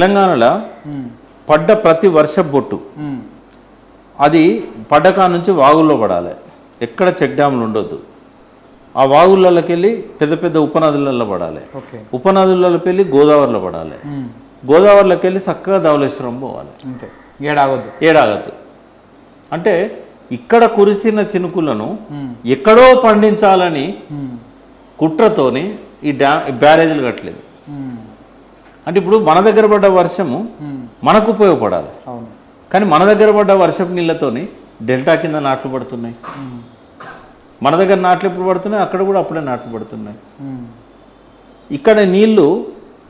తెలంగాణలో పడ్డ ప్రతి వర్ష బొట్టు అది పడ్డకా నుంచి వాగుల్లో పడాలి. ఎక్కడ చెక్ డ్యాములు ఉండొద్దు. ఆ వాగులలోకి వెళ్ళి పెద్ద పెద్ద ఉపనదులలో పడాలి. ఉపనదులలోకి వెళ్ళి గోదావరిలో పడాలి. గోదావరిలోకి వెళ్ళి చక్కగా ధవళేశ్వరం పోవాలి. ఏడాగద్దు. అంటే ఇక్కడ కురిసిన చినుకులను ఎక్కడో పండించాలని కుట్రతోని ఈ బ్యారేజీలు కట్టలేదు. అంటే ఇప్పుడు మన దగ్గర పడ్డ వర్షము మనకు ఉపయోగపడాలి. కానీ మన దగ్గర పడ్డ వర్షపు నీళ్ళతోని డెల్టా కింద నాట్లు పడుతున్నాయి. మన దగ్గర నాట్లు ఎప్పుడు పడుతున్నాయి, అక్కడ కూడా అప్పుడే నాట్లు పడుతున్నాయి. ఇక్కడ నీళ్లు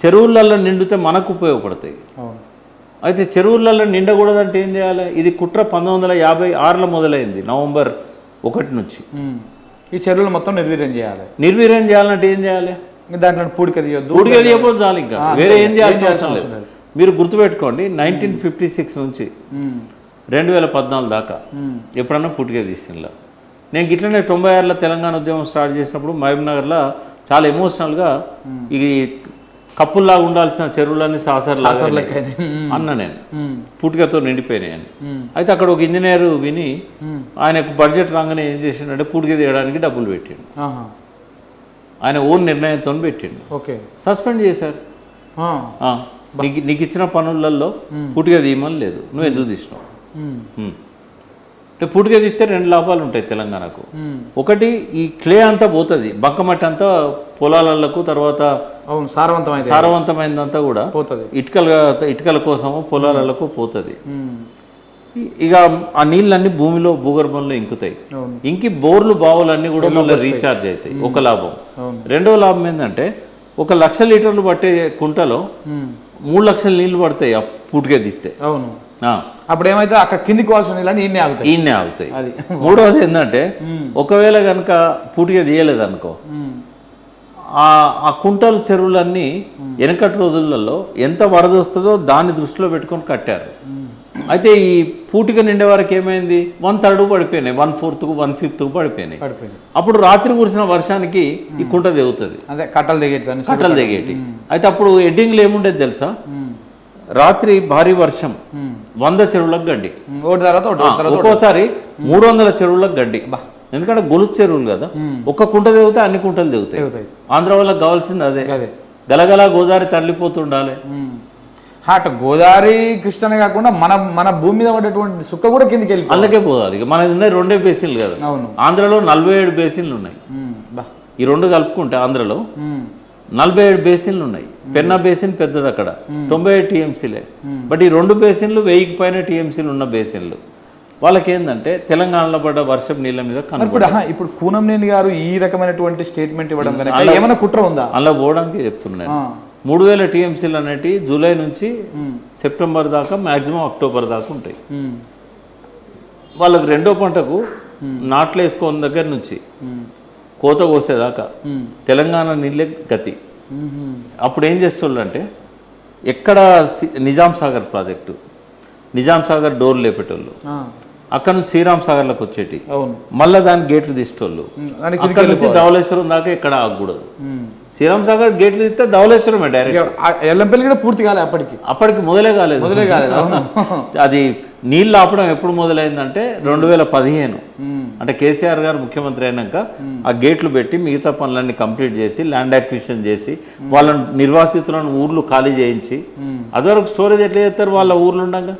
చెరువులలో నిండితే మనకు ఉపయోగపడతాయి. అయితే చెరువులలో నిండకూడదంటే ఏం చేయాలి? ఇది కుట్ర 1956లో మొదలైంది, నవంబర్ 1 నుంచి. ఈ చెరువులు మొత్తం నిర్వీర్యం చేయాలంటే ఏం చేయాలి? దాంట్లో పూడిక తీయకపోతే చాలు, ఇంకా వేరే ఏం చేయాల్సిన అవసరం లేదు. మీరు గుర్తుపెట్టుకోండి, 1956 నుంచి 2014 దాకా ఎప్పుడన్నా పూటిగా తీసిందా? నేను గిట్లనే 96లో తెలంగాణ ఉద్యమం స్టార్ట్ చేసినప్పుడు మహబూబ్నగర్లో చాలా ఎమోషనల్గా ఈ కప్పుల్లాగా ఉండాల్సిన చెరువులన్నీ సాసర్లు అన్న నేను, పూటికతో నిండిపోయినాయని. అయితే అక్కడ ఒక ఇంజనీర్ విని ఆయనకు బడ్జెట్ రాగానే ఏం చేసిండే, పూటిక తీయడానికి డబ్బులు పెట్టిండు. ఆయన ఓన్ నిర్ణయంతో పెట్టిండు. సస్పెండ్ చేశారు. నీకు ఇచ్చిన పనులలో పూటిగా తీయమని లేదు, నువ్వు ఎందుకు తీసినావు? అంటే పూటిగా తీస్తే 2 లాభాలు ఉంటాయి తెలంగాణకు. ఒకటి, ఈ క్లే అంతా పోతుంది, బంకమట్టి అంతా పొలాలకు, తర్వాత సారవంతమైనదంతా కూడా ఇటుకల కోసము పొలాలకు పోతుంది. ఇక ఆ నీళ్ళన్నీ భూమిలో భూగర్భంలో ఇంకుతాయి. ఇంకి బోర్లు బావులన్నీ కూడా మళ్ళీ రీఛార్జ్ అవుతాయి. ఒక లాభం. రెండవ లాభం ఏంటంటే, 1 లక్ష లీటర్లు పట్టే కుంటలో 3 లక్షల నీళ్లు పడతాయి ఆ పూటిగా తీస్తే. అప్పుడు ఏమైతే అక్కడ కిందికి వాల్సిన నీళ్ళని ఈయనే ఆగుతాయి. మూడవది ఏంటంటే, ఒకవేళ కనుక పూటిగా తీయలేదు అనుకో, ఆ కుంటలు చెరువులన్నీ వెనకటి రోజులలో ఎంత వరద వస్తుందో దాన్ని దృష్టిలో పెట్టుకొని కట్టారు. అయితే ఈ పూటిక నిండే వరకు ఏమైంది, 1/3 పడిపోయినాయి, 1/4, 1/5 పడిపోయినాయి. అప్పుడు రాత్రి కురిసిన వర్షానికి ఈ కుంట దిగుతుంది, కట్టలు దిగేటి. అయితే అప్పుడు ఎడ్డింగ్లు ఏముండేది తెలుసా? రాత్రి భారీ వర్షం 100 చెరువులకు గడ్డి, ఒక్కోసారి 300 చెరువులకు గడ్డి. ఎందుకంటే గొలుసు చెరువులు కదా, ఒక్క కుంట దిగుతాయి, అన్ని కుంటలు దిగుతాయి. ఆంధ్ర వాళ్ళకి కావాల్సింది అదే. గలగల గోదావరి తరలిపోతుండాలి. అటు గోదావరి కృష్ణనే కాకుండా మన భూమి మీద పడేటువంటి సుక్క కూడా కిందికి వెళ్ళి అందుకే పోవాలి. మనది ఉన్నాయి 2 బేసిన్లు కదా. ఆంధ్రలో 47 బేసిన్లు ఉన్నాయి. ఈ 2 కలుపుకుంటే ఆంధ్రలో 47 బేసిన్లు ఉన్నాయి. పెన్నా బేసిన్ పెద్దది, అక్కడ 97 టీఎంసీలే. బట్ ఈ 2 బేసిన్లు 1000కి పైన టీఎంసీలు ఉన్న బేసిన్లు. వాళ్ళకి ఏంటంటే తెలంగాణలో పడ్డ వర్షపు నీళ్ళ మీద ఇప్పుడు కూనంనేని గారు ఈ రకమైనటువంటి స్టేట్మెంట్ ఇవ్వడం ఏమైనా కుట్ర ఉందా? అలా పోవడానికి చెప్తున్నాను. 3000 టీఎంసీలు అనేవి జూలై నుంచి సెప్టెంబర్ దాకా, మ్యాక్సిమం అక్టోబర్ దాకా ఉంటాయి. వాళ్ళకి రెండో పంటకు నాట్లు వేసుకోని దగ్గర నుంచి కోత కోసేదాకా తెలంగాణ నీళ్ళే గతి. అప్పుడు ఏం చేసేవాళ్ళు అంటే, ఎక్కడ నిజాం సాగర్ ప్రాజెక్టు, నిజాం సాగర్ డోర్లు లేపేటోళ్ళు, అక్కడ నుంచి శ్రీరామ్ సాగర్లకు వచ్చేటి, మళ్ళీ దాని గేట్లు తీసేటోళ్ళు. అక్కడ నుంచి ధవళేశ్వరం దాకా ఎక్కడ ఆగకూడదు. శ్రీరామ్ సాగర్ గేట్లు తీస్తే ధవళేశ్వరమే డైరెక్ట్. ఎల్లంపల్లి కూడా పూర్తి కాలేదు, అప్పటికి మొదలే కాలేదు. అది నీళ్ళు ఆపడం ఎప్పుడు మొదలైందంటే 2015. అంటే కేసీఆర్ గారు ముఖ్యమంత్రి అయినాక ఆ గేట్లు పెట్టి మిగతా పనులన్నీ కంప్లీట్ చేసి, ల్యాండ్ అక్విజిషన్ చేసి, వాళ్ళని నిర్వాసితులను ఊర్లు ఖాళీ చేయించి, అదివరకు స్టోరేజ్ ఎట్లా చేస్తారు వాళ్ళ ఊర్లు ఉండగా?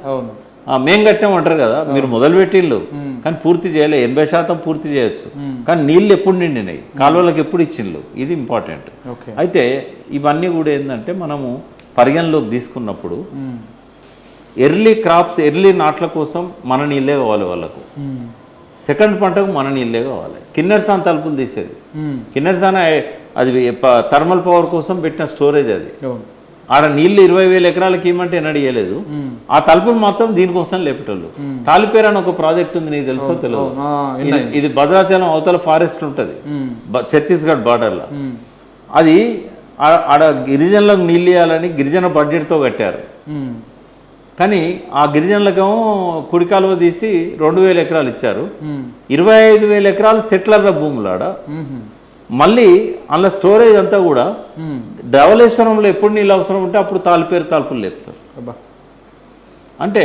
మేం కట్టామంటారు కదా, మీరు మొదలు పెట్టిళ్ళు కానీ పూర్తి చేయలే. 80% పూర్తి చేయొచ్చు, కానీ నీళ్ళు ఎప్పుడు నిండినాయి, కాలువలకు ఎప్పుడు ఇచ్చిళ్ళు, ఇది ఇంపార్టెంట్. అయితే ఇవన్నీ కూడా ఏంటంటే, మనము పరిగణలోకి తీసుకున్నప్పుడు ఎర్లీ క్రాప్స్, ఎర్లీ నాట్ల కోసం మన నీళ్ళే కావాలి వాళ్ళకు. సెకండ్ పంటకు మన నీళ్ళే కావాలి. కిన్నెరసాన్ తలుపులు తీసేది, కిన్నెరసాన్ అది థర్మల్ పవర్ కోసం పెట్టిన స్టోరేజ్. అది ఆడ నీళ్లు 20,000 ఎకరాలకి ఇవ్వమంటే ఎన్నడూ ఇవ్వలేదు. ఆ తలుపులు మాత్రం దీనికోసం లేపేటోళ్ళు. తాలిపేరు అని ఒక ప్రాజెక్ట్ ఉంది, నీకు తెలుసో తెలియదు. ఇది భద్రాచలం అవతల ఫారెస్ట్ ఉంటుంది, ఛత్తీస్గఢ్ బార్డర్లో. అది ఆడ గిరిజనులకు నీళ్ళు ఇవ్వాలని గిరిజన బడ్జెట్తో కట్టారు. కానీ ఆ గిరిజనులకేమో కుడి కాలువ తీసి 2,000 ఎకరాలు ఇచ్చారు. 25,000 ఎకరాలు సెటిలర్ల భూములు ఆడ. మళ్ళీ అందులో స్టోరేజ్ అంతా కూడా ధవళేశ్వరంలో ఎప్పుడు నీళ్ళు అవసరం ఉంటే అప్పుడు తాలిపేరు తలుపులు లేపుతారు. అబ్బా. అంటే